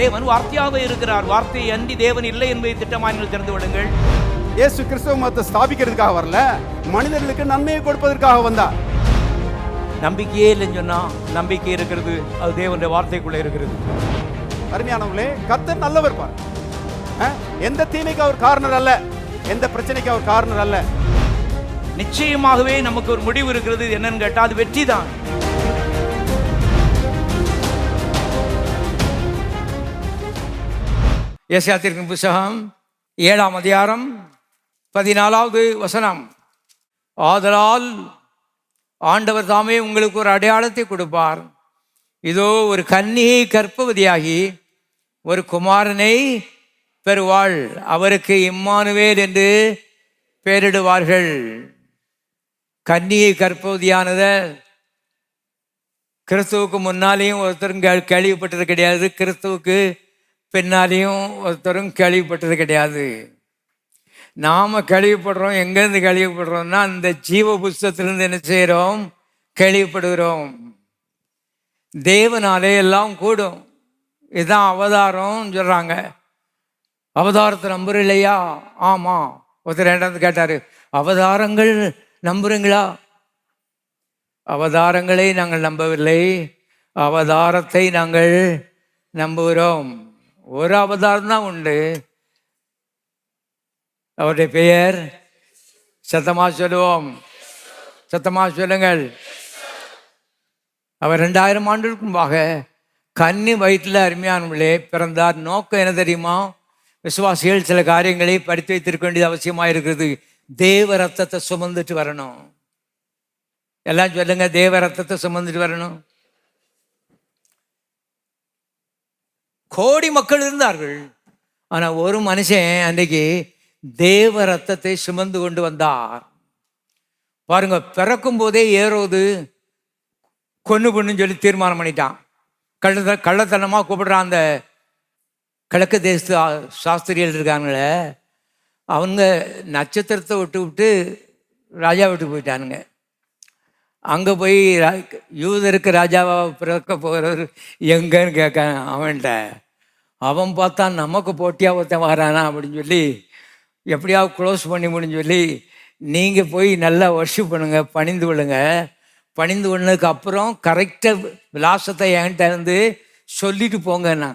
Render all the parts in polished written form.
தேவன் வார்த்தையாகவே இருக்கிறார். வார்த்தையை அன்றி தேவன் இல்லை என்பதை திட்டமாய் நீங்கள் தெரிந்து விடுங்கள். இயேசு கிறிஸ்துவ மதத்தை ஸ்தாபிக்கிறதுக்காக வரல, மனிதர்களுக்கு நன்மையை கொடுப்பதற்காக வந்தார். நம்பிக்கையே இல்லைன்னு சொன்னா நம்பிக்கை இருக்கிறது, அது தேவனுடைய வார்த்தைக்குள்ள இருக்கிறது. அருமையானவர்களே, கர்த்தர் நல்லவர் பார். எந்த தீமைக்கு அவர் காரணர் அல்ல, எந்த பிரச்சனைக்கு அவர் காரணர் அல்ல. நிச்சயமாகவே நமக்கு ஒரு முடிவு இருக்கிறது. என்னன்னு கேட்டா அது வெற்றி தான். ஏசாயாவின் புத்தகம் 7ஆம் அதிகாரம் 14வது வசனம். ஆதலால் ஆண்டவர் தாமே உங்களுக்கு ஒரு அடையாளத்தை கொடுப்பார். இதோ ஒரு கன்னிகை கர்ப்பவதியாகி ஒரு குமாரனை பெறுவாள், அவருக்கு இம்மானுவேல் என்று பெயரிடுவார்கள். கன்னிகை கர்ப்பவதியானத கிறிஸ்துவுக்கு முன்னாலேயும் ஒருத்தரும் கேள்விப்பட்டது கிடையாது, கிறிஸ்துவுக்கு பின்னாலேயும் ஒருத்தரும் கேள்விப்பட்டது கிடையாது. நாம் கேள்விப்படுறோம். எங்கேருந்து கேள்விப்படுறோம்னா அந்த ஜீவ புஸ்தகத்திலிருந்து என்ன செய்கிறோம்? கேள்விப்படுகிறோம். தேவனாலே எல்லாம் கூடும். இதுதான் அவதாரம் சொல்கிறாங்க. அவதாரத்தை நம்புற இல்லையா? ஆமாம். ஒருத்தர் ரெண்டாவது கேட்டார், அவதாரங்கள் நம்புறீங்களா? அவதாரங்களை நாங்கள் நம்பவில்லை, அவதாரத்தை நாங்கள் நம்புகிறோம். ஒரு அவதாரம் தான் உண்டு, அவருடைய பெயர் சத்தமா சொல்லுவோம், சத்தமா சொல்லுங்கள். அவர் 2000 ஆண்டுகளுக்கு முன்பாக கன்னி வயிற்றில் அருமையானவர்களே பிறந்தார். நோக்கம் என்ன தெரியுமா? விசுவாசிகள் சில காரியங்களை படித்து வைத்திருக்க வேண்டியது அவசியமாக இருக்கிறது. தேவ ரத்தத்தை சுமந்துட்டு வரணும். எல்லாம் சொல்லுங்க, தேவ ரத்தத்தை சுமந்துட்டு வரணும். கோடி மக்கள் இருந்தார்கள், ஆனால் ஒரு மனுஷன் அன்றைக்கு தேவ ரத்தத்தை சுமந்து கொண்டு வந்தார். பாருங்க, பிறக்கும் போதே ஏரோது கொன்னு பொண்ணுன்னு சொல்லி தீர்மானம் பண்ணிட்டான். கள்ளத்தனமாக கூப்பிடுறான். அந்த கிழக்கு தேசத்து சாஸ்திரிகள் இருக்காங்களே, அவங்க நட்சத்திரத்தை விட்டு ராஜா விட்டு போயிட்டானுங்க. அங்கே போய் யூதருக்கு ராஜாவா பிறக்க போகிறவர் எங்கன்னு கேட்க அவன்கிட்ட. அவன் பார்த்தா நமக்கு போட்டியாக ஒருத்தன் வரானா அப்படின்னு சொல்லி எப்படியாவது க்ளோஸ் பண்ணி முடிஞ்சு சொல்லி, நீங்கள் போய் நல்லா வர்ஷிப் பண்ணுங்க, பணிந்து கொள்ளுங்க. பணிந்து கொண்டதுக்கு அப்புறம் கரெக்டாக விலாசத்தை என்கிட்ட இருந்து சொல்லிட்டு போங்கன்னா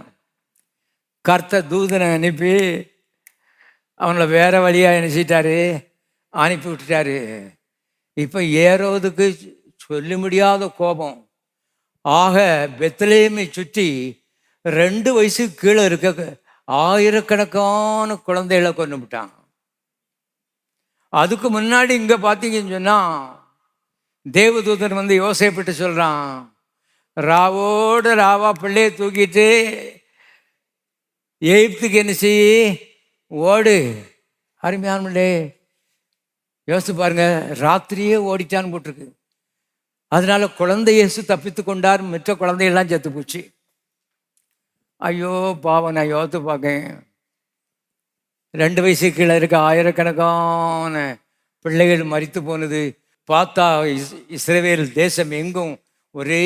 கர்த்தர் தூதனை அனுப்பி அவங்கள வேற வழியாக நினைச்சிட்டாரு, அனுப்பி விட்டுட்டாரு. இப்போ ஏரோதுக்கு சொல்ல முடியாத கோபம். ஆக பெத்லகேமை சுற்றி 2 வயசுக்கு கீழே இருக்க ஆயிரக்கணக்கான குழந்தைகளை கொண்டு விட்டான். அதுக்கு முன்னாடி இங்கே பார்த்தீங்கன்னு சொன்னால் தேவதூதன் வந்து யோசேப்பிட்டு சொல்கிறான், ராவோடு ராவா பிள்ளையை தூக்கிட்டு எகிப்துக்கு என்ன செய்ய ஓடு. அருமையானே யோசித்து பாருங்க, ராத்திரியே ஓடிட்டான்னு போட்டிருக்கு. அதனால குழந்தை இயேசு தப்பித்து கொண்டார், மற்ற குழந்தையெல்லாம் செத்து போச்சு. ஐயோ பாவம், நான் யோசித்து பார்க்கேன். 2 வயசு கீழே இருக்க ஆயிரக்கணக்கான பிள்ளைகள் மரித்து போனது பார்த்தா இஸ்ரவேல் தேசம் எங்கும் ஒரே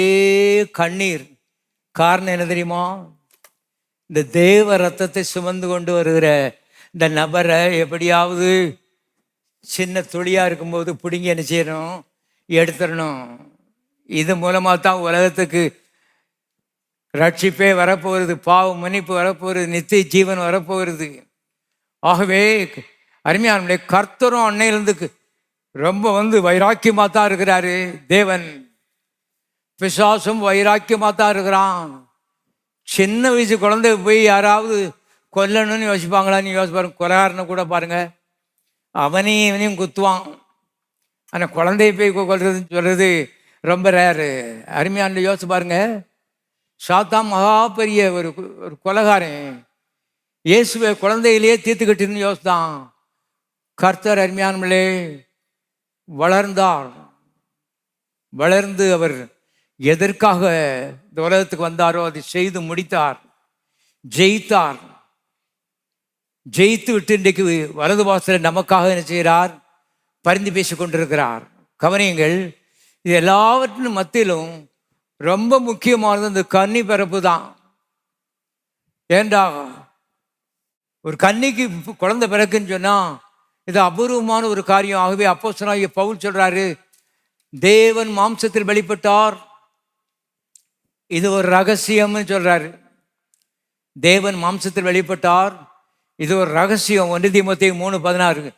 கண்ணீர். காரணம் என்ன தெரியுமா? இந்த தேவ ரத்தத்தை சுமந்து கொண்டு வருகிற இந்த நபரை எப்படியாவது சின்ன துளியாக இருக்கும்போது பிடுங்கி என்ன செய்யணும்? எடுத்துடணும். இது மூலமாக தான் உலகத்துக்கு ரட்சிப்பே வரப்போகிறது, பாவ மன்னிப்பு வரப்போகிறது, நித்திய ஜீவன் வரப்போகிறது. ஆகவே அருமையான கர்த்தரும் அன்னையிலிருந்து ரொம்ப வைராக்கியமாக தான் இருக்கிறாரு. தேவன் பிசாசும் வைராக்கியமாக தான் இருக்கிறான். சின்ன வயசு குழந்தை போய் யாராவது கொல்லணும்னு யோசிப்பாங்களான்னு யோசிப்பாரு. கொலைகாரனை கூட பாருங்க, அவனையும் இவனையும் குத்துவான். ஆனால் குழந்தைய போய் கொல்றதுன்னு சொல்றது ரொம்ப ரேரு. அருமையான யோசிச்சு பாருங்க, சாத்தான் மகா பெரிய ஒரு கொலைகாரன். இயேசுவை குழந்தையிலேயே தீர்த்துக்கிட்டுன்னு யோசித்தான். கர்த்தர் அருமையானே வளர்ந்தார். வளர்ந்து அவர் எதற்காக இந்த உலகத்துக்கு வந்தாரோ அதை செய்து முடித்தார், ஜெயித்தார். ஜெயித்து விட்டு இன்றைக்கு வலது வாசலில் நமக்காக என்ன செய்கிறார்? பரிந்து பேசி கொண்டிருக்கிறார். கவனியுங்கள், இது எல்லாவற்றின் மத்தியிலும் ரொம்ப முக்கியமானது இந்த கன்னி பிறப்பு தான். ஏண்டா ஒரு கன்னிக்கு குழந்தை பிறக்குன்னு சொன்னா இது அபூர்வமான ஒரு காரியம். ஆகவே அப்போஸ்தலனாகிய பவுல் சொல்றாரு, தேவன் மாம்சத்தில் வெளிப்பட்டார், இது ஒரு ரகசியம்னு சொல்றாரு. தேவன் மாம்சத்தில் வெளிப்பட்டார், இது ஒரு ரகசியம். 1 தீமோத்தேயு 3:16.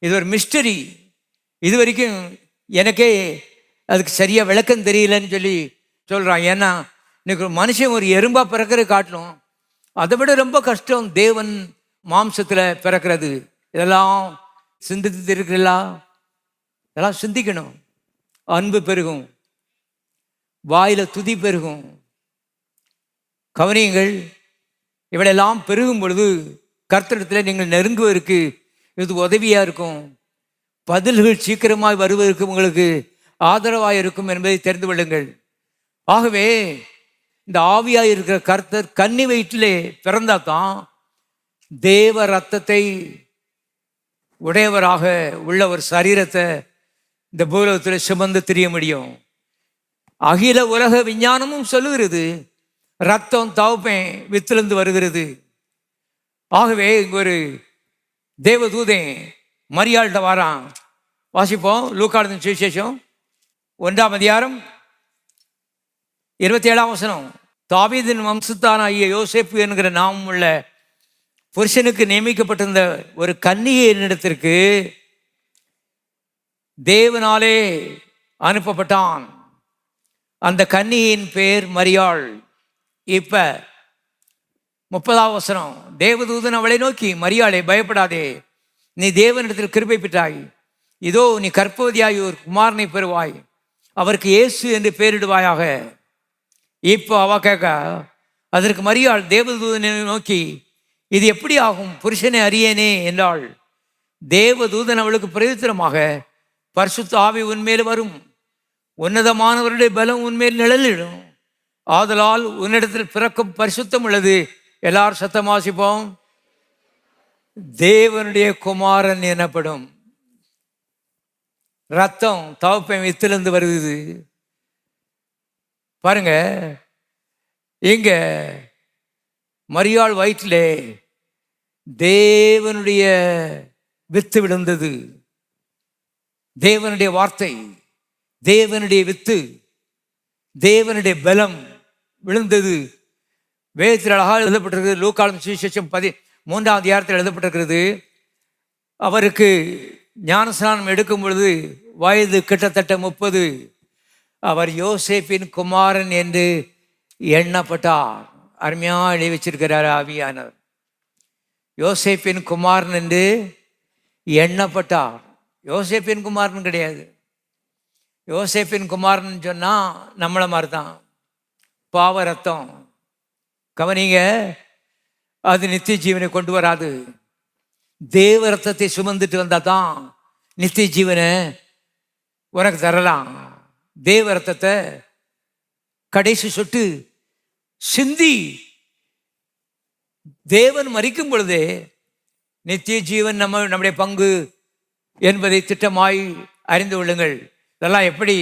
இது ஒரு மிஸ்டரி. இது வரைக்கும் எனக்கே அதுக்கு சரியா விளக்கம் தெரியலன்னு சொல்லி சொல்றான். ஏன்னா இன்னைக்கு ஒரு மனுஷன் ஒரு எறும்பா பிறக்கிற காட்டணும், அதை விட ரொம்ப கஷ்டம் தேவன் மாம்சத்தில் பிறக்கிறது. இதெல்லாம் சிந்தித்து இருக்கிறீங்களா? இதெல்லாம் சிந்திக்கணும். அன்பு பெருகும், வாயில துதி பெருகும். கவனியுங்கள், இவளெல்லாம் பெருகும் பொழுது கர்த்தரிடத்தில் நீங்கள் நெருங்குவதற்கு இது உதவியா இருக்கும். பதில்கள் சீக்கிரமாய் வருவதற்கு உங்களுக்கு ஆதரவாய் இருக்கும் என்பதை தெரிந்து கொள்ளுங்கள். ஆகவே இந்த ஆவியாய் இருக்கிற கர்த்தர் கன்னி வயிற்றிலே பிறந்தா தான் தேவ ரத்தத்தை உடையவராக உள்ள ஒரு சரீரத்தை இந்த பூலோகத்தில் சுமந்து திரிய முடியும். அகில உலக விஞ்ஞானமும் சொல்லுகிறது, ரத்தம் தவப்பேன் வித்திலிருந்து வருகிறது. ஆகவே இங்க ஒரு தேவதூதன் மரியாள்கிட்ட வாரான். வாசிப்போம், லூக்கா சுவிசேஷம் 1ஆம் அதிகாரம் 27ஆம் வசனம். தாவீதின் வம்சத்தானாகிய யோசேப்பு என்கிற நாமம் உள்ள புருஷனுக்கு நியமிக்கப்பட்டிருந்த ஒரு கன்னிகை என்னிடத்திற்கு தேவனாலே அனுப்பப்பட்டான். அந்த கன்னியின் பேர் மரியாள். இப்ப 30ஆம் வசனம். தேவதூதன் அவளை நோக்கி, மரியாளே பயப்படாதே, நீ தேவனிடத்தில் கிருபை பெற்றாய். இதோ நீ கர்ப்பவதியாய் ஒரு குமாரனை பெறுவாய், அவருக்கு இயேசு என்று பெயரிடுவாயாக. இப்போ அவ கேட்க, அதற்கு மரியாள் தேவதூதனை நோக்கி, இது எப்படி ஆகும், புருஷனை அறியேனே என்றாள். தேவதூதன் அவளுக்கு பிரயுத்தரமாக, பரிசுத்த ஆவி உன்மேல் வரும், உன்னதமானவருடைய பலம் உன்மேல் நிழலிடும், ஆதலால் உன்னிடத்தில் பிறக்கும் பரிசுத்தம் உள்ளது. எல்லாரும் சத்தம் வாசிப்போம். தேவனுடைய குமாரன் எனப்படும். ரத்தம் தவப்பேன் வித்திலிருந்து வருது. பாருங்க, இங்க மரியாள் வயிற்றிலே தேவனுடைய வித்து விழுந்தது. தேவனுடைய வார்த்தை, தேவனுடைய வித்து, தேவனுடைய பலம் விழுந்தது. வேதத்தில் அழகாக எழுதப்பட்டிருக்கிறது. லூக்கா சுவிசேஷம் 13ஆம் அதிகாரத்தில் எழுதப்பட்டிருக்கிறது. அவருக்கு ஞானஸ்நானம் எடுக்கும் பொழுது வயது கிட்டத்தட்ட 30. அவர் யோசேப்பின் குமாரன் என்று எண்ணப்பட்டார். அருமையாக எழுதி வச்சிருக்கிறார் ஆவியானவர். யோசேப்பின் குமாரன் என்று எண்ணப்பட்டார். யோசேப்பின் குமாரன் கிடையாது. யோசேப்பின் குமாரன் சொன்னா நம்மள மாதிரி தான், பாவ ரத்தம். கவனிங்க, அது நித்திய ஜீவனை கொண்டு வராது. தேவ ரத்தத்தை சுமந்துட்டு வந்தா தான் நித்திய ஜீவனை உனக்கு தரலாம். தேவ ரத்தத்தை கடைசி சொட்டு சிந்தி தேவன் மரிக்கும் பொழுதே நித்திய ஜீவன் நம்முடைய பங்கு என்பதை திட்டமாய் அறிந்து கொள்ளுங்கள். இதெல்லாம் எப்படி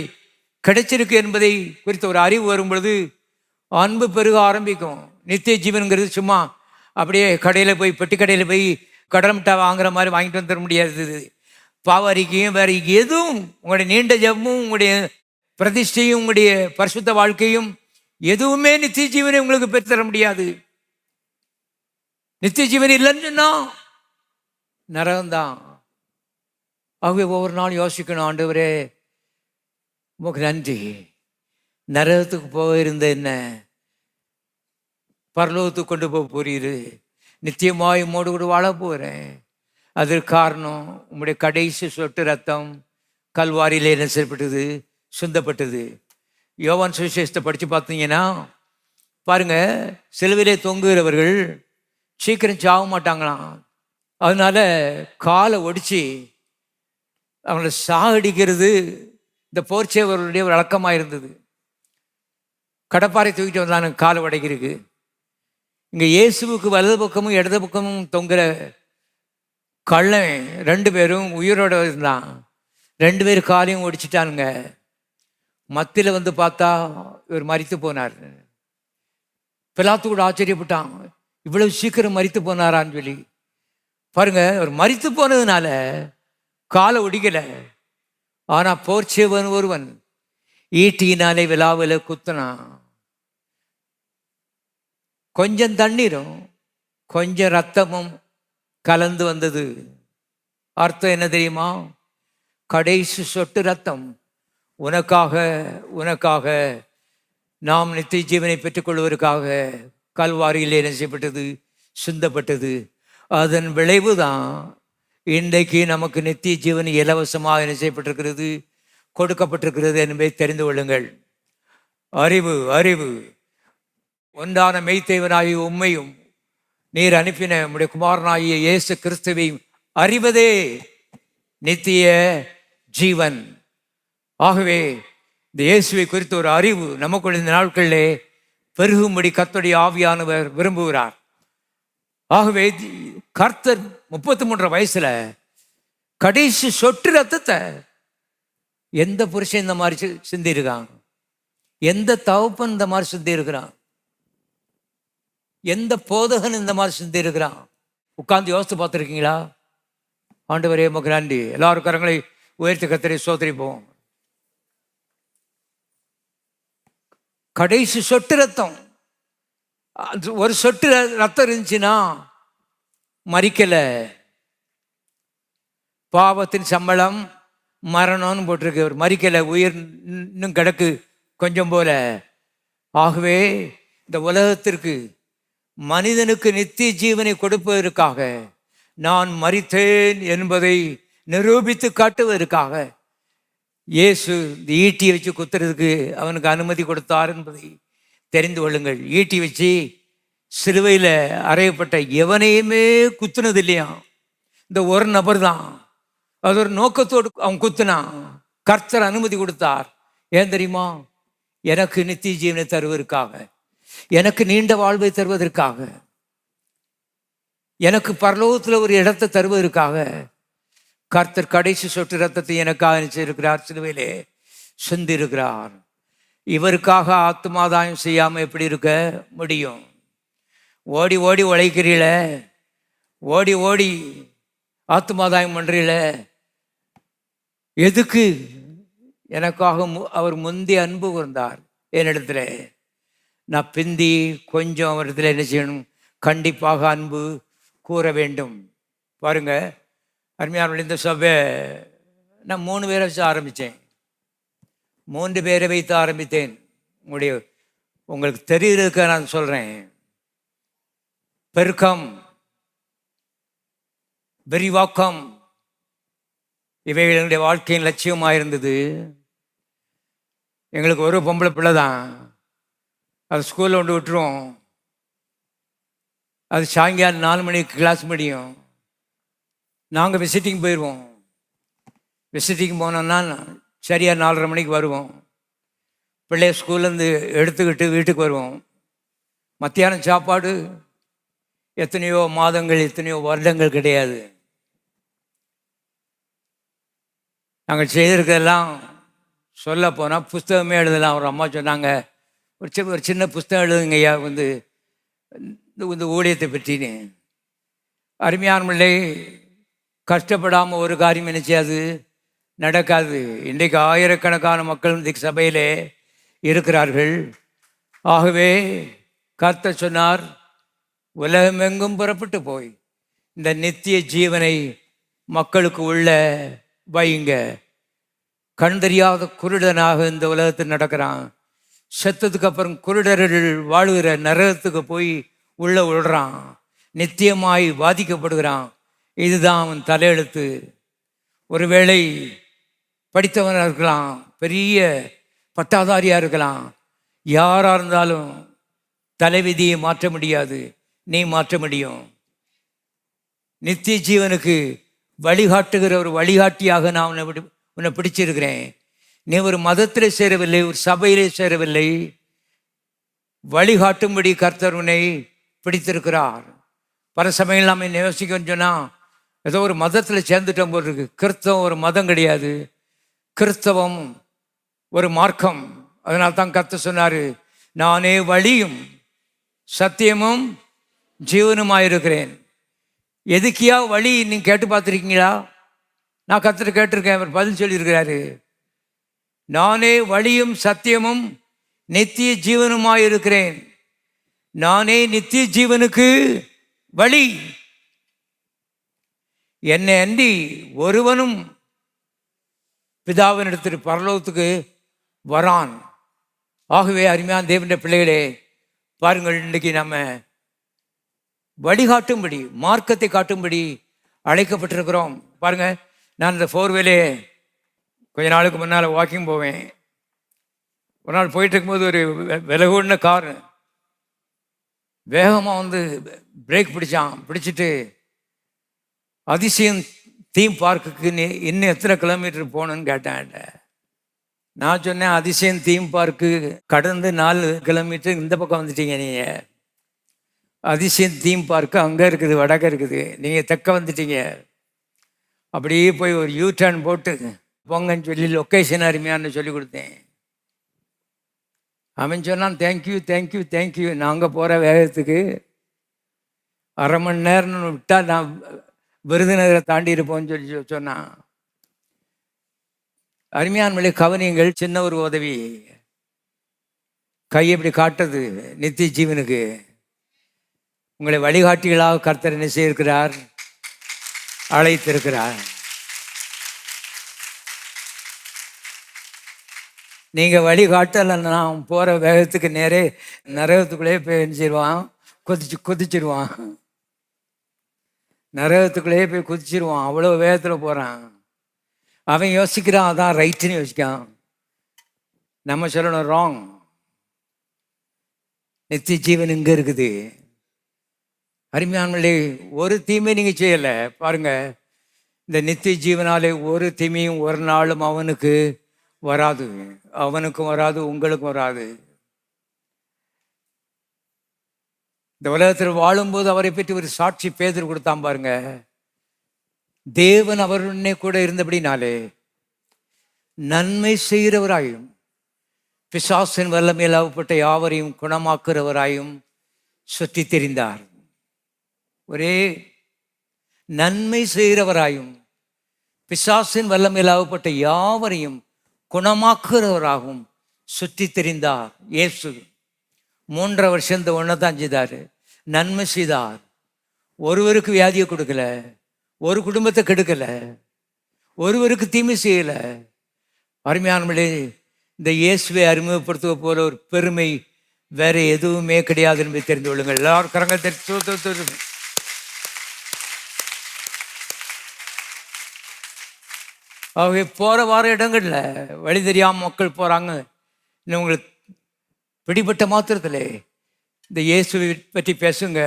கிடைச்சிருக்கு என்பதை குறித்த ஒரு அறிவு வரும் பொழுது அன்பு பெருக ஆரம்பிக்கும். நித்திய ஜீவன்கிறது சும்மா அப்படியே கடையில் போய் பெட்டி கடையில் போய் கடல் மிட்டா வாங்குற மாதிரி வாங்கிட்டு வந்துட முடியாது. பாவ அறிக்கையும் வேற எதுவும், உங்களுடைய நீண்ட ஜெபமும் உங்களுடைய பிரதிஷ்டையும் உங்களுடைய பரிசுத்த வாழ்க்கையும் எதுவுமே நித்திய ஜீவனை உங்களுக்கு பெற்றுத்தர முடியாது. நித்திய ஜீவன் இல்லைன்னு சொன்னா நரகம்தான். ஆகவே ஒவ்வொரு நாளும் யோசிக்கணும், ஆண்டவரே உமக்கு நன்றி, நரகத்துக்கு போயிருந்த என்ன பரலோகத்துக்கு கொண்டு போக போறீரு, நித்தியமாய் உம்மோடு கூட வாழ போகிறேன். அதற்கு காரணம் உங்களுடைய கடைசி சொட்டு ரத்தம் கல்வாரியிலே என்ன செய்யப்பட்டது, சிந்தப்பட்டது. யோவான் சுவிசேஷத்தை படித்து பார்த்தீங்கன்னா பாருங்க, சிலுவையிலே தொங்குகிறவர்கள் சீக்கிரம் சாக மாட்டாங்களாம். அதனால காலை ஒடிச்சு அவங்களை சாகடிக்கிறது இந்த போர்ச்சேவர்களுடைய ஒரு வழக்கமாக இருந்தது. கடப்பாறை தூக்கிட்டு வந்தாங்க காலை உடைக்கிறதுக்கு. இங்கே இயேசுவுக்கு வலது பக்கமும் இடது பக்கமும் தொங்குற கள்ளன் 2 பேரும் உயிரோடு இருந்தான். 2 பேர் காலையும் ஒடிச்சிட்டானுங்க. மத்தியில் வந்து பார்த்தா இவர் மரித்து போனார். பிலாத்து கூட ஆச்சரியப்பட்டான், இவ்வளவு சீக்கிரம் மரித்து போனாரான்னு சொல்லி பாருங்க. அவர் மரித்து போனதுனால காலை ஒடிக்கல. ஆனா போர்ச்சேவன் ஒருவன் ஈட்டியினாலே விழாவில் குத்துனான். கொஞ்சம் தண்ணீரும் கொஞ்சம் ரத்தமும் கலந்து வந்தது. அர்த்தம் என்ன தெரியுமா? கடைசி சொட்டு ரத்தம் உனக்காக நாம் நித்திய ஜீவனை பெற்றுக்கொள்வதற்காக கல்வாரியில் என்ன செய்யப்பட்டது? சிந்தப்பட்டது. அதன் விளைவு தான் இன்றைக்கு நமக்கு நித்திய ஜீவன் இலவசமாக என்ன செய்யப்பட்டிருக்கிறது? கொடுக்கப்பட்டிருக்கிறது என்பதை தெரிந்து கொள்ளுங்கள். அறிவு ஒன்றான மெய்த்தேவனாகிய உம்மையும் நீர் அனுப்பின நம்முடைய குமாரனாகிய இயேசு கிறிஸ்துவையும் அறிவதே நித்திய ஜீவன். ஆகவே இந்த இயேசுவை குறித்த ஒரு அறிவு நமக்குள்ள இந்த நாட்களிலே பெருகும்படி கர்த்தருடைய ஆவியானவர் விரும்புகிறார். ஆகவே கர்த்தர் 33 வயசுல கடைசி சொட்டு ரத்தத்தை எந்த புருஷன் இந்த மாதிரி சிந்தி இருக்கான்? எந்த தகப்பன் இந்த மாதிரி சிந்தி இருக்கிறான்? எந்த போதகன் இந்த மாதிரி சிந்தி இருக்கிறான்? உட்கார்ந்து யோசித்து பார்த்துருக்கீங்களா? ஆண்டவரே உமக்கு நன்றி. எல்லாரும் கரங்களை உயர்த்தி கர்த்தரை ஸ்தோத்திரிப்போம். கடைசி சொட்டு ரத்தம், ஒரு சொட்டு ரத்தம் இருந்துச்சுன்னா மரிக்கல. பாவத்தின் சம்பளம் மரணம்னு போட்டிருக்கு. ஒரு மரிக்கல, உயிர் இன்னும் கிடக்கு கொஞ்சம் போல. ஆகவே இந்த உலகத்திற்கு மனிதனுக்கு நித்திய ஜீவனை கொடுப்பதற்காக நான் மரித்தேன் என்பதை நிரூபித்து காட்டுவதற்காக இயேசு இந்த ஈட்டியை வச்சு குத்துறதுக்கு அவனுக்கு அனுமதி கொடுத்தார் என்பதை தெரிந்து கொள்ளுங்கள். ஈட்டி வச்சு சிலுவையில் அறையப்பட்ட எவனையுமே குத்துனது இல்லையா? இந்த ஒரு நபர் தான். அது ஒரு நோக்கத்தோடு அவன் குத்துனான். கர்த்தர் அனுமதி கொடுத்தார். ஏன் தெரியுமா? எனக்கு நித்திய ஜீவனை தருவதற்காக, எனக்கு நீண்ட வாழ்வை தருவதற்காக, எனக்கு பரலோகத்தில் ஒரு இடத்தை தருவதற்காக கர்த்தர் கடைசி சொட்டு ரத்தத்தை எனக்காக நினைச்சிருக்கிறார். சிலுவையிலே சிந்திருக்கிறார். இவருக்காக ஆத்மாதாயம் செய்யாமல் எப்படி இருக்க முடியும்? ஓடி ஓடி உழைக்கிறீல, ஓடி ஓடி ஆத்மாதாயம் பண்றீல, எதுக்கு? எனக்காக அவர் முந்தி அன்பு கூர்ந்தார் என்னிடத்துல. நான் பிந்தி கொஞ்சம் அவரிடத்துல என்ன செய்யணும்? கண்டிப்பாக அன்பு கூற வேண்டும். பாருங்க அருமையான இந்த சபை நான் 3 பேரை வச்சு ஆரம்பித்தேன். 3 பேரை வைத்து ஆரம்பித்தேன். உங்களுக்கு தெரியுறதுக்கு நான் சொல்கிறேன். பெருக்கம், விரிவாக்கம் இவைகள் என்னுடைய வாழ்க்கையின் லட்சியமாக இருந்தது. எங்களுக்கு ஒரு பொம்பளை பிள்ளை தான். அது ஸ்கூலில் கொண்டு விட்டுருவோம். அது சாயங்காலம் 4 மணிக்கு கிளாஸ் முடியும். நாங்கள் விசிட்டிங் போயிடுவோம். விசிட்டிங் போனோம்னா சரியாக 4:30 மணிக்கு வருவோம். பிள்ளைய ஸ்கூல்லேருந்து எடுத்துக்கிட்டு வீட்டுக்கு வருவோம். மத்தியானம் சாப்பாடு எத்தனையோ மாதங்கள், எத்தனையோ வருடங்கள் கிடையாது. நாங்கள் செய்திருக்கிறதெல்லாம் சொல்ல போனால் புஸ்தகமே எழுதலாம். ஒரு அம்மா சொன்னாங்க, ஒரு சின்ன புஸ்தகம் எழுதுங்க ஐயா இந்த ஊழியத்தை பற்றின்னு. அருமையான பிள்ளை, கஷ்டப்படாமல் ஒரு காரியம் என்ன செய்யாது? நடக்காது. இன்றைக்கு ஆயிரக்கணக்கான மக்கள் இன்றைக்கு சபையிலே இருக்கிறார்கள். ஆகவே கர்த்தர் சொன்னார், உலகமெங்கும் புறப்பட்டு போய் இந்த நித்திய ஜீவனை மக்களுக்கு உள்ள வையுங்க. கண் தெரியாத குருடனாக இந்த உலகத்தில் நடக்கிறான். செத்ததுக்கு அப்புறம் குருடர்கள் வாழுகிற நரகத்துக்கு போய் உள்ள விடுறான். நித்தியமாய் பாதிக்கப்படுகிறான். இதுதான் அவன் தலையெழுத்து. ஒருவேளை படித்தவனாக இருக்கலாம், பெரிய பட்டாதாரியாக இருக்கலாம். யாராக இருந்தாலும் தலைவிதியை மாற்ற முடியாது, நீ மாற்ற முடியும். நித்திய ஜீவனுக்கு வழிகாட்டுகிற ஒரு வழிகாட்டியாக நான் உன்னை பிடிச்சிருக்கிறேன். நீ ஒரு மதத்தில் சேரவில்லை, ஒரு சபையிலே சேரவில்லை. வழிகாட்டும்படி கர்த்தர் உன்னை பிடித்திருக்கிறார். பல சமயம் நாம் என்ன யோசிக்கணும்னு சொன்னால், ஏதோ ஒரு மதத்தில் சேர்ந்துட்டோம் போல் இருக்கு. கிறிஸ்தவம் ஒரு மதம் கிடையாது, கிறிஸ்தவம் ஒரு மார்க்கம். அதனால தான் கர்த்தர் சொன்னார், நானே வழியும் சத்தியமும் ஜீவனுமாயிருக்கிறேன். எதுக்கியா வழி நீங்க கேட்டு பார்த்துருக்கீங்களா? நான் கர்த்தர் கேட்டிருக்கேன். அவர் பதில் சொல்லியிருக்கிறாரு. நானே வழியும் சத்தியமும் நித்திய ஜீவனுமாயிருக்கிறேன். நானே நித்திய ஜீவனுக்கு வழி. என்னை அன்றி ஒருவனும் பிதாவினிடத்தில் பரலோகத்துக்கு வரான். ஆகவே அருமையான தேவனுடைய பிள்ளைகளே, பாருங்கள், இன்றைக்கு நம்ம வழிகாட்டும்படி, மார்க்கத்தை காட்டும்படி அழைக்கப்பட்டிருக்கிறோம். பாருங்க, நான் இந்த 4-wheeலே கொஞ்ச நாளுக்கு முன்னால் வாக்கிங் போவேன். ஒரு நாள் போயிட்டு இருக்கும்போது ஒரு விலகுன கார் வேகமாக வந்து பிரேக் பிடிச்சிட்டு அதிசயம் தீம் பார்க்குக்கு நீ இன்னும் எத்தனை கிலோமீட்டர் போகணுன்னு கேட்டேன். நான் சொன்னேன், அதிசயம் தீம் பார்க்கு கடந்து 4 கிலோமீட்டர் இந்த பக்கம் வந்துட்டீங்க. நீங்கள் அதிசயம் தீம் பார்க்கு அங்கே இருக்குது, வடக்க இருக்குது, நீங்கள் தெற்க வந்துட்டீங்க. அப்படியே போய் ஒரு யூ டர்ன் போட்டு போங்கன்னு சொல்லி லொக்கேஷன் அருமையான்னு சொல்லி கொடுத்தேன். அவன் சொன்னான், தேங்க்யூ தேங்க்யூ தேங்க்யூ, நாங்கள் போகிற வேகத்துக்கு அரை மணி நேரம்னு விட்டால் நான் விருதுநகரை தாண்டி இருப்போம்னு சொல்லி சொன்னான். அருமையான்மொழி கவனியங்கள். சின்ன ஒரு உதவி, கை எப்படி காட்டுறது நித்திய ஜீவனுக்கு. உங்களை வழிகாட்டிகளாக கர்த்தர் என்ன செய்திருக்கிறார்? அழைத்திருக்கிறார். நீங்கள் வழிகாட்டலைன்னா போகிற வேகத்துக்கு நேரே நரகத்துக்குள்ளே போய் செஞ்சிருவான், குதிச்சிருவான். நரகத்துக்குள்ளேயே போய் குதிச்சிருவான். அவ்வளோ வேகத்தில் போகிறான். அவன் யோசிக்கிறான் அதான் ரைட்டுன்னு யோசிக்கான். நம்ம சொல்லணும் ராங். நித்திய ஜீவன் இங்கே இருக்குது. அருமையானவர்களே, ஒரு தீமை நீங்கள் செய்யலை. பாருங்க, இந்த நித்திய ஜீவனாலே ஒரு தீமையும் ஒரு நாளும் அவனுக்கு வராது. அவனுக்கும் வராது, உங்களுக்கும் வராது. இந்த உலகத்தில் வாழும்போது அவரை பற்றி ஒரு சாட்சி பேதர் கொடுத்தான் பாருங்க. தேவன் அவருடனே கூட இருந்தபடினாலே நன்மை செய்கிறவராயும் பிசாசின் வல்லமையில் அகப்பட்ட யாவரையும் குணமாக்குறவராயும் சுற்றி தெரிந்தார். ஒரே நன்மை செய்கிறவராயும் பிசாசின் வல்லமையில் அகப்பட்ட யாவரையும் குணமாக்குறவராகவும் சுற்றி தெரிந்தார். இயேசு 3 வருஷம் இந்த ஒன்றை தான் செய்தார். நன்மை செய்தார். ஒருவருக்கு வியாதியை கொடுக்கல, ஒரு குடும்பத்தை கெடுக்கல, ஒருவருக்கு தீமை செய்யல. அருமையானவர்களே, இந்த இயேசுவை அறிமுகப்படுத்துவ போல ஒரு பெருமை வேற எதுவுமே கிடையாது என்பதை தெரிந்து கொள்ளுங்கள். எல்லாரும் கரங்கள். ஆகவே போகிற வார இடங்களில் வழி தெரியாமல் மக்கள் போகிறாங்க. இன்னும் உங்களுக்கு பிடிபட்ட மாத்திரத்தில் இந்த இயேசுவை பற்றி பேசுங்க.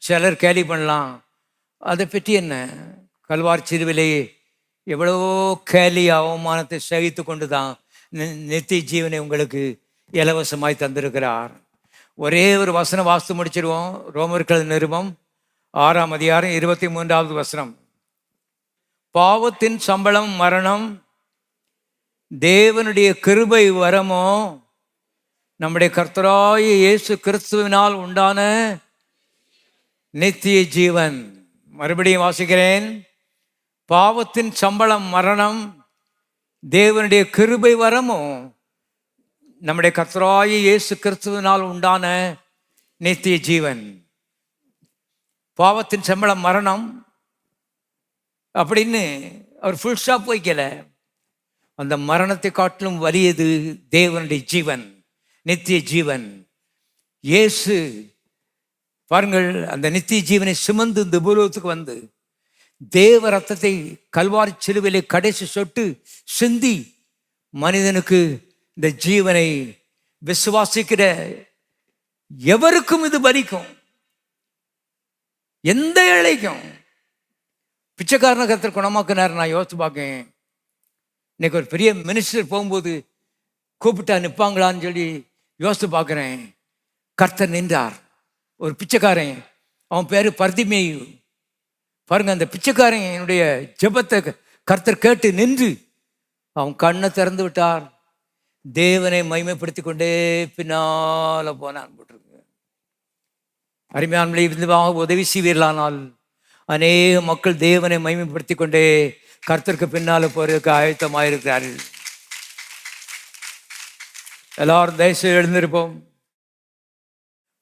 சிலர் கேலி பண்ணலாம். அதை பற்றி என்ன? கல்வாரி சிலுவிலே எவ்வளவோ கேலி அவமானத்தை சகித்து கொண்டு தான் நித்திய ஜீவனை உங்களுக்கு இலவசமாய் தந்திருக்கிறார். ஒரே ஒரு வசனம் வாசித்து முடிச்சிருவோம். ரோமர்கள் நிருபம் 6ஆம் அதிகாரம் 23வது வசனம். பாவத்தின் சம்பளம் மரணம், தேவனுடைய கிருபை வரமோ நம்முடைய கர்த்தராகிய இயேசு கிறிஸ்துவினால் உண்டான நித்திய ஜீவன். மறுபடியும் வாசிக்கிறேன். பாவத்தின் சம்பளம் மரணம், தேவனுடைய கிருபை வரமோ நம்முடைய கர்த்தராகிய இயேசு கிறிஸ்துவினால் உண்டான நித்திய ஜீவன். பாவத்தின் சம்பளம் மரணம் அப்படின்னு அவர் ஃபுல் ஸ்டாப் வைக்கல. அந்த மரணத்தை காட்டிலும் வலியது தேவனுடைய ஜீவன், நித்திய ஜீவன். இயேசு பாருங்கள், அந்த நித்திய ஜீவனை சுமந்து இந்த பூலோகத்துக்கு வந்து தேவ ரத்தத்தை கல்வாரி சிலுவையிலே கடைசி சொட்டு சிந்தி மனிதனுக்கு இந்த ஜீவனை விசுவாசிக்கிற எவருக்கும் இது பலிக்கும். எந்த ஏழைக்கும். பிச்சைக்காரனை கர்த்தர் குணமாக்கினார். நான் யோசித்து பார்க்கேன். இன்னைக்கு ஒரு பெரிய மினிஸ்டர் போகும்போது கூப்பிட்டா நிற்பாங்களான்னு சொல்லி யோசித்து பார்க்குறேன். கர்த்தர் நின்றார். ஒரு பிச்சைக்காரன், அவன் பேர் பர்திமேயு. பாருங்க, அந்த பிச்சைக்காரன் என்னுடைய ஜெபத்தை கர்த்தர் கேட்டு நின்று அவன் கண்ணை திறந்து விட்டார். தேவனை மகிமைப்படுத்தி கொண்டே பின்னால போனான் போட்டிருக்கு. அருமையானவர்களே, விதமாக உதவி செய்வீர்களானால் அநேக மக்கள் தேவனை மகிமைப்படுத்தி கொண்டே கர்த்தருக்கு பின்னால் போறதுக்கு ஆயத்தமாயிருக்கிறார்கள். எல்லாரும் தயவுசெய்து எழுந்திருப்போம்.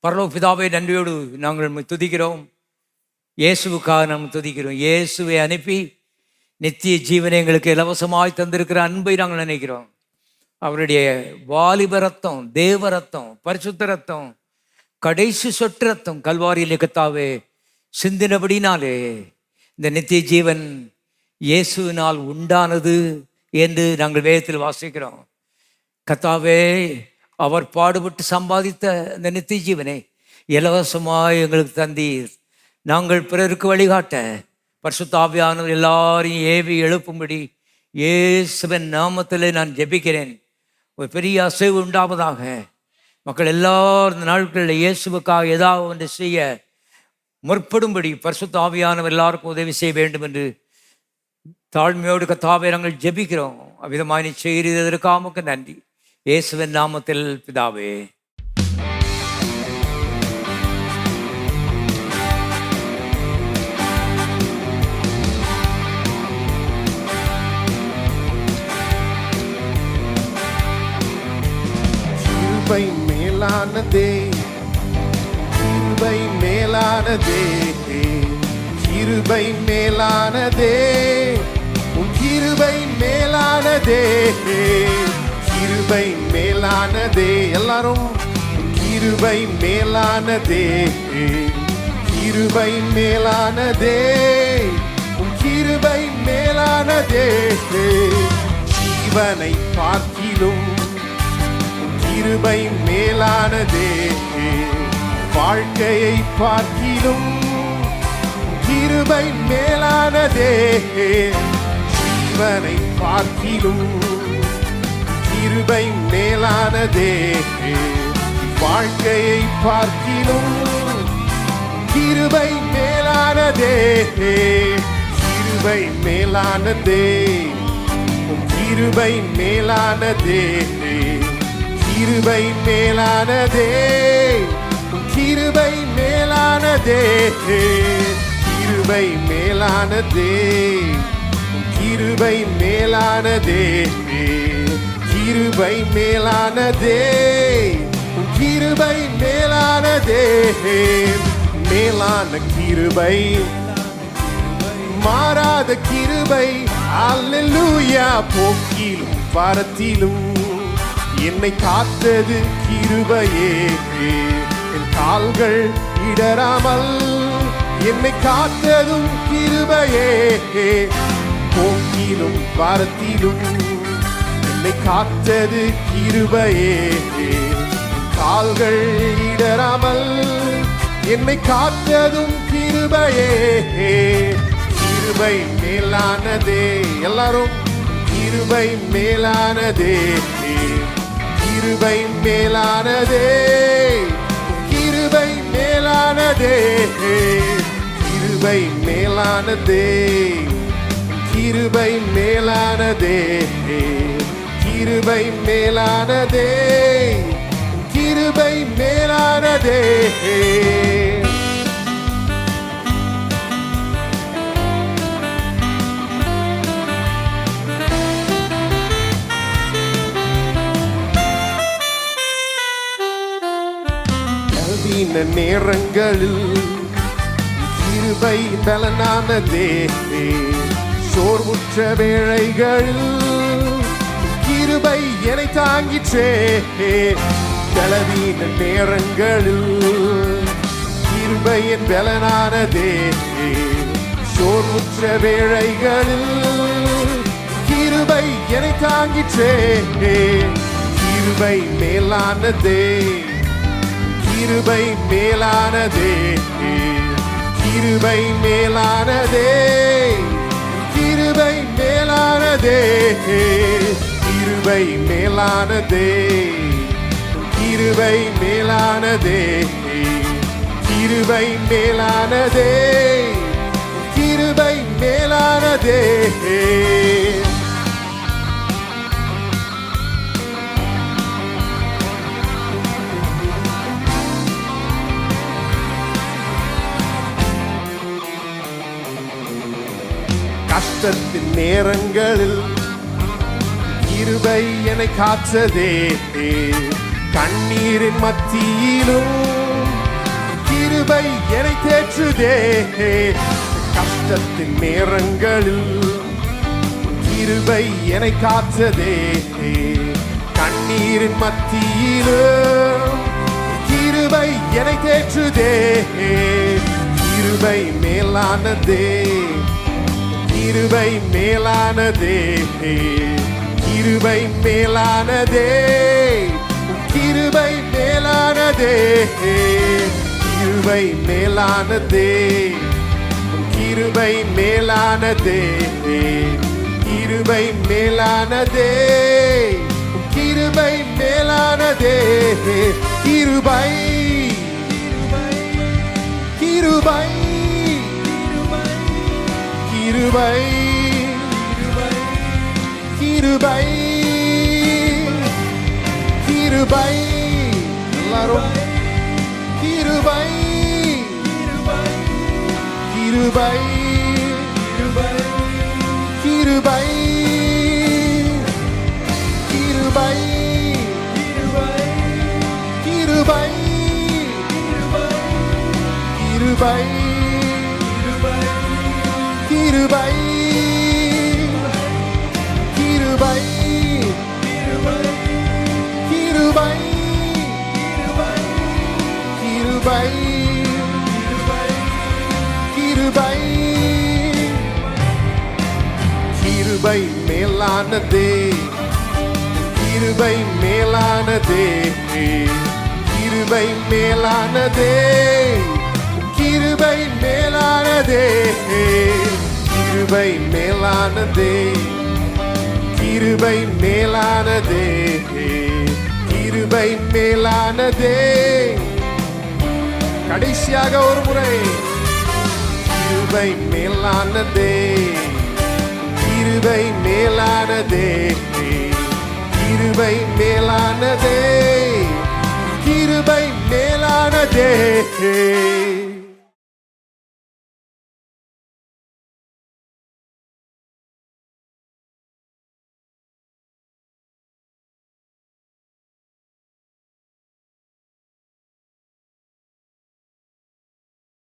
பரலோக பிதாவை நன்றியோடு நாங்கள் துதிக்கிறோம். இயேசுவுக்காக நாம் துதிக்கிறோம். இயேசுவை அனுப்பி நித்திய ஜீவனை எங்களுக்கு இலவசமாய் தந்திருக்கிற அன்பை நாங்கள் நினைக்கிறோம். அவருடைய வாலிப ரத்தம், தேவ ரத்தம், பரிசுத்த ரத்தம், கடைசி சொட்டு ரத்தம் கல்வாரியில் கர்த்தாவே சிந்தினபடினாலே இந்த நித்திய ஜீவன் இயேசுவினால் உண்டானது என்று நாங்கள் வேதத்தில் வாசிக்கிறோம். கர்த்தாவே, அவர் பாடுபட்டு சம்பாதித்த இந்த நித்திய ஜீவனை இலவசமாய் எங்களுக்கு தந்தீர். நாங்கள் பிறருக்கு வழிகாட்ட பரிசுத்த ஆவியானவர் எல்லாரையும் ஏவி எழுப்பும்படி இயேசுவின் நாமத்தில் நான் ஜெபிக்கிறேன். ஒரு பெரிய அசைவு உண்டாவதாக. மக்கள் எல்லாரும் இந்த நாட்களில் இயேசுவுக்காக ஏதாவது ஒன்று செய்ய முற்படும்படி பரிசுத்த ஆவியானவர் எல்லாருக்கும் உதவி செய்ய வேண்டும் என்று தாழ்மையோடு கர்த்தாவே நாங்கள் ஜெபிக்கிறோம். அவ்விதமாக நீ செய்ததற்காக நன்றி. இயேசுவின் நாமத்தில் பிதாவே. கிருபை மேலானதே, கிருபை மேலானதே, கிருபை மேலானதே, உன் கிருபை மேலானதே, கிருபை மேலானதே. எல்லாரும் கிருபை மேலானதே, கிருபை மேலானதே, உன் கிருபை மேலானதே. ஜீவனை பார்க்கிலும் கிருபை மேலானதே, வாழ்க்கையை பார்க்கிலும் கிருபை மேலானதே. ஜீவனை பார்க்கிலும் கிருபை மேலானதே, வாழ்க்கையை பார்க்கிலும் கிருபை மேலானதே. கிருபை மேலானதே, கிருபை மேலானதே, கிருபை மேலானதே, கிருபை மேலானதே, கிருபை மேலானதே, கிருபை மேலானதே, கிருபை மேலானதே, கிருபை மேலானதே. மேலான கிருபை, மாறாத கிருபை, அல்லேலூயா. போக்கிலும் வரத்திலும் என்னை காத்தது கிருபையே, என் கால்கள் இடராமல் என்னை காத்ததும் கிருபையே. போக்கிலும் வரத்திலும் என்னை காத்தது கிருபையே, கால்கள் இடராமல் என்னை காத்ததும் கிருபையே. கிருபை மேலானதே, எல்லாரும் கிருபை மேலானதே, கிருபை மேலானதே, கிருபை மேலானதே, கிருபை மேலானதே, கிருபை மேலானதே, கிருபை மேலானதே, கிருபை மேலானதே. கல்வின நேரங்களில் கிருபை பலனானதே, சோர்வுற்ற வேளைகளில் கிருபை என்னை தாங்கிற்றே. பலவீன நேரங்களில் கிருபையின் பலனானதே, சோர்வுற்ற வேளைகளில் கிருபை என்னை தாங்கிற்றே. கிருபை மேலானதே, கிருபை மேலானதே, கிருபை மேலானதே, கிருபை மேலானதே, கிருபை மேலானதே, கிருபை மேலானதே, கிருபை மேலானதே, கிருபை மேலானதே. கஷ்டத்தின் நேரங்களில் கிருபை என்னை காத்ததே, கண்ணீரின் மத்தியிலும் கிருபை என்னை தேற்றுதே. கஷ்டத்தின் நேரங்களில் கிருபை என்னை காத்ததே, கண்ணீரின் மத்தியிலும் கிருபை என்னை தேற்றுதே. கிருபை மேலானதே, கிருபை மேலானதே, கிருபை மேலானதே, கிருபை மேலானதே, கிருபை மேலானதே, கிருபை மேலானதே, கிருபை மேலானதே, கிருபை மேலானதே. கிருபை கிருபை கிருபை கிருபை கிருபை எல்லாரும் கிருபை கிருபை கிருபை கிருபை கிருபை கிருபை கிருபை கிருபை கிருபை கிருபை கிருபை கிருபை மேலானதே, கிருபை மேலானதே, கிருபை மேலானதே, கிருபை மேலானதே, கிருபை மேலானதே, கிருபை மேலானதே, கிருபை மேலானதே. கடைசியாக ஒரு முறை கிருபை மேலானதே, கிருபை மேலானதே, கிருபை மேலானதே, கிருபை மேலானதே.